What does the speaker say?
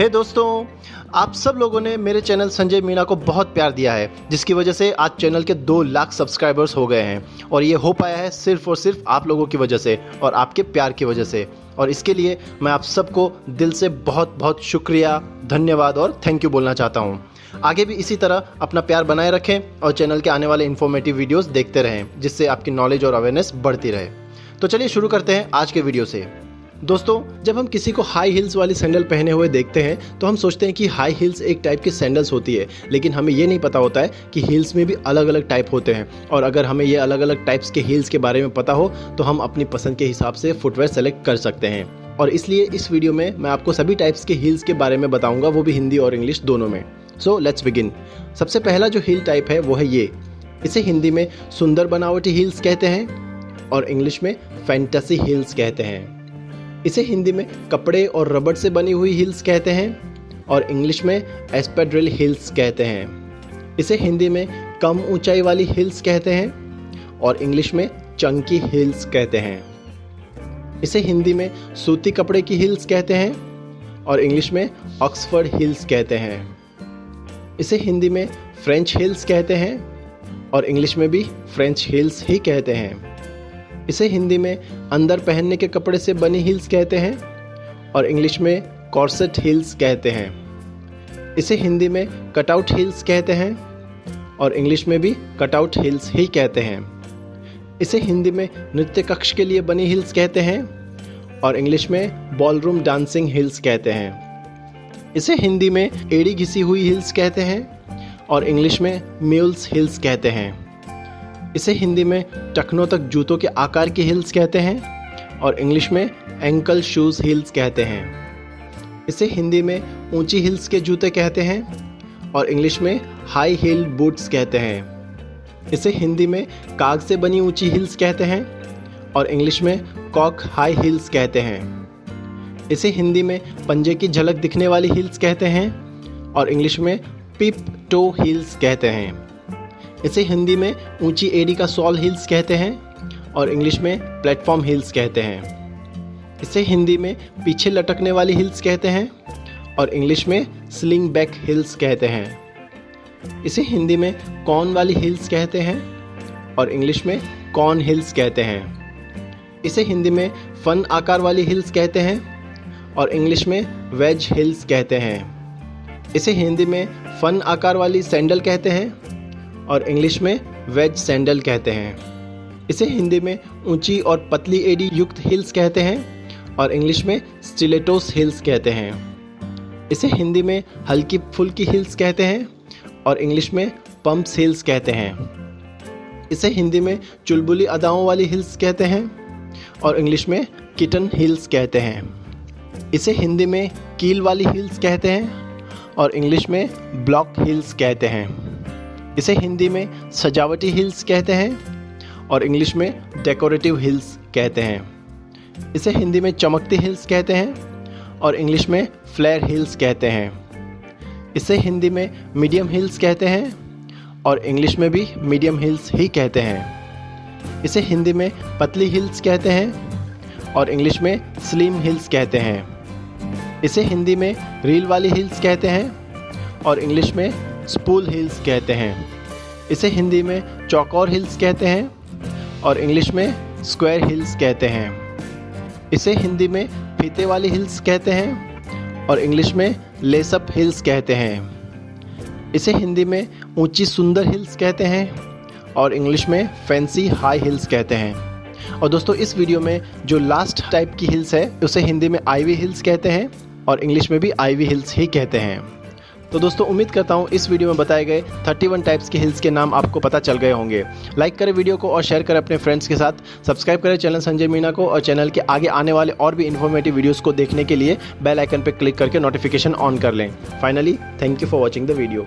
हे दोस्तों, आप सब लोगों ने मेरे चैनल संजय मीणा को बहुत प्यार दिया है, जिसकी वजह से आज चैनल के 2 लाख सब्सक्राइबर्स हो गए हैं। और ये हो पाया है सिर्फ और सिर्फ आप लोगों की वजह से और आपके प्यार की वजह से। और इसके लिए मैं आप सबको दिल से बहुत बहुत शुक्रिया, धन्यवाद और थैंक यू बोलना चाहता हूँ। आगे भी इसी तरह अपना प्यार बनाए रखें और चैनल के आने वाले इन्फॉर्मेटिव वीडियोस देखते रहें, जिससे आपकी नॉलेज और अवेयरनेस बढ़ती रहे। तो चलिए शुरू करते हैं आज के वीडियो से। दोस्तों, जब हम किसी को हाई हील्स वाली सैंडल पहने हुए देखते हैं तो हम सोचते हैं कि हाई हील्स एक टाइप की सैंडल्स होती है, लेकिन हमें ये नहीं पता होता है कि हील्स में भी अलग अलग टाइप होते हैं। और अगर हमें ये अलग अलग टाइप्स के हील्स के बारे में पता हो तो हम अपनी पसंद के हिसाब से फुटवेयर सेलेक्ट कर सकते हैं। और इसलिए इस वीडियो में मैं आपको सभी टाइप्स के हील्स के बारे में बताऊंगा, वो भी हिंदी और इंग्लिश दोनों में। So let's begin. सबसे पहला जो हील टाइप है वो है ये। इसे हिंदी में सुंदर बनावटी हील्स कहते हैं और इंग्लिश में फैंटेसी हील्स कहते हैं। इसे हिंदी में कपड़े और रबड़ से बनी हुई हील्स कहते हैं और इंग्लिश में एस्पेड्रिल हील्स कहते हैं। इसे हिंदी में कम ऊंचाई वाली हील्स कहते हैं और इंग्लिश में चंकी हील्स कहते हैं। इसे हिंदी में सूती कपड़े की हील्स कहते हैं और इंग्लिश में ऑक्सफोर्ड हील्स कहते हैं। इसे हिंदी में फ्रेंच हील्स कहते हैं और इंग्लिश में भी फ्रेंच हील्स ही कहते हैं। इसे हिंदी में अंदर पहनने के कपड़े से बनी हील्स कहते हैं और इंग्लिश में कॉर्सेट हील्स कहते हैं। इसे हिंदी में कटआउट हील्स कहते हैं और इंग्लिश में भी कटआउट हील्स ही कहते हैं। इसे हिंदी में नृत्य कक्ष के लिए बनी हील्स कहते हैं और इंग्लिश में बॉलरूम डांसिंग हील्स कहते हैं। इसे हिंदी में एड़ी घिसी हुई हील्स कहते हैं और इंग्लिश में म्यूल्स हील्स कहते हैं। इसे हिंदी में टखनों तक जूतों के आकार की हील्स कहते हैं और इंग्लिश में एंकल शूज हील्स कहते हैं। इसे हिंदी में ऊंची हील्स के जूते कहते हैं और इंग्लिश में हाई हील बूट्स कहते हैं। इसे हिंदी में काग से बनी ऊंची हील्स कहते हैं और इंग्लिश में कॉक हाई हील्स कहते हैं। इसे हिंदी में पंजे की झलक दिखने वाली हील्स कहते हैं और इंग्लिश में पिप टो हील्स कहते हैं। इसे हिंदी में ऊंची एड़ी का सॉल हील्स कहते हैं और इंग्लिश में प्लेटफॉर्म हील्स कहते हैं। इसे हिंदी में पीछे लटकने वाली हील्स कहते हैं और इंग्लिश में स्लिंग बैक हील्स कहते हैं। इसे हिंदी में कॉर्न वाली हील्स कहते हैं और इंग्लिश में कॉर्न हील्स कहते हैं। इसे हिंदी में फन आकार वाली हील्स कहते हैं और इंग्लिश में वेज हील्स कहते हैं। इसे हिंदी में फन आकार वाली सैंडल कहते हैं और इंग्लिश में वेज सैंडल कहते हैं। इसे हिंदी में ऊंची और पतली एड़ी युक्त हील्स कहते हैं और इंग्लिश में स्टिलेटोस हील्स कहते हैं। इसे हिंदी में हल्की फुल्की हील्स कहते हैं और इंग्लिश में पंप्स हील्स कहते हैं। इसे हिंदी में चुलबुली अदाओं वाली हील्स कहते हैं और इंग्लिश में किटन हील्स कहते हैं। इसे हिंदी में कील वाली हील्स कहते हैं और इंग्लिश में ब्लॉक हील्स कहते हैं। इसे हिंदी में सजावटी हील्स कहते हैं और इंग्लिश में डेकोरेटिव हील्स कहते हैं। इसे हिंदी में चमकती हील्स कहते हैं और इंग्लिश में फ्लेयर हील्स कहते हैं। इसे हिंदी में मीडियम हील्स कहते हैं और इंग्लिश में भी मीडियम हील्स ही कहते हैं। इसे हिंदी में पतली हील्स कहते हैं और इंग्लिश में स्लिम हील्स कहते हैं। इसे हिंदी में रील वाली हील्स कहते हैं और इंग्लिश में स्पूल हील्स कहते हैं। इसे हिंदी में चौकोर हील्स कहते हैं और इंग्लिश में स्क्वायर हील्स कहते हैं। इसे हिंदी में फीते वाली हील्स कहते हैं और इंग्लिश में लेसअप हील्स कहते हैं। इसे हिंदी में ऊंची सुंदर हील्स कहते हैं और इंग्लिश में फैंसी हाई हील्स कहते हैं। और दोस्तों, इस वीडियो में जो लास्ट टाइप की हील्स है उसे हिंदी में आईवी हील्स कहते हैं और इंग्लिश में भी आईवी हील्स ही कहते हैं। तो दोस्तों, उम्मीद करता हूँ इस वीडियो में बताए गए 31 टाइप्स के हील्स के नाम आपको पता चल गए होंगे। लाइक करें वीडियो को और शेयर करें अपने फ्रेंड्स के साथ। सब्सक्राइब करें चैनल संजय मीणा को और चैनल के आगे आने वाले और भी इन्फॉर्मेटिव वीडियोस को देखने के लिए बेल आइकन पर क्लिक करके नोटिफिकेशन ऑन कर लें। Finally, thank you for watching the video.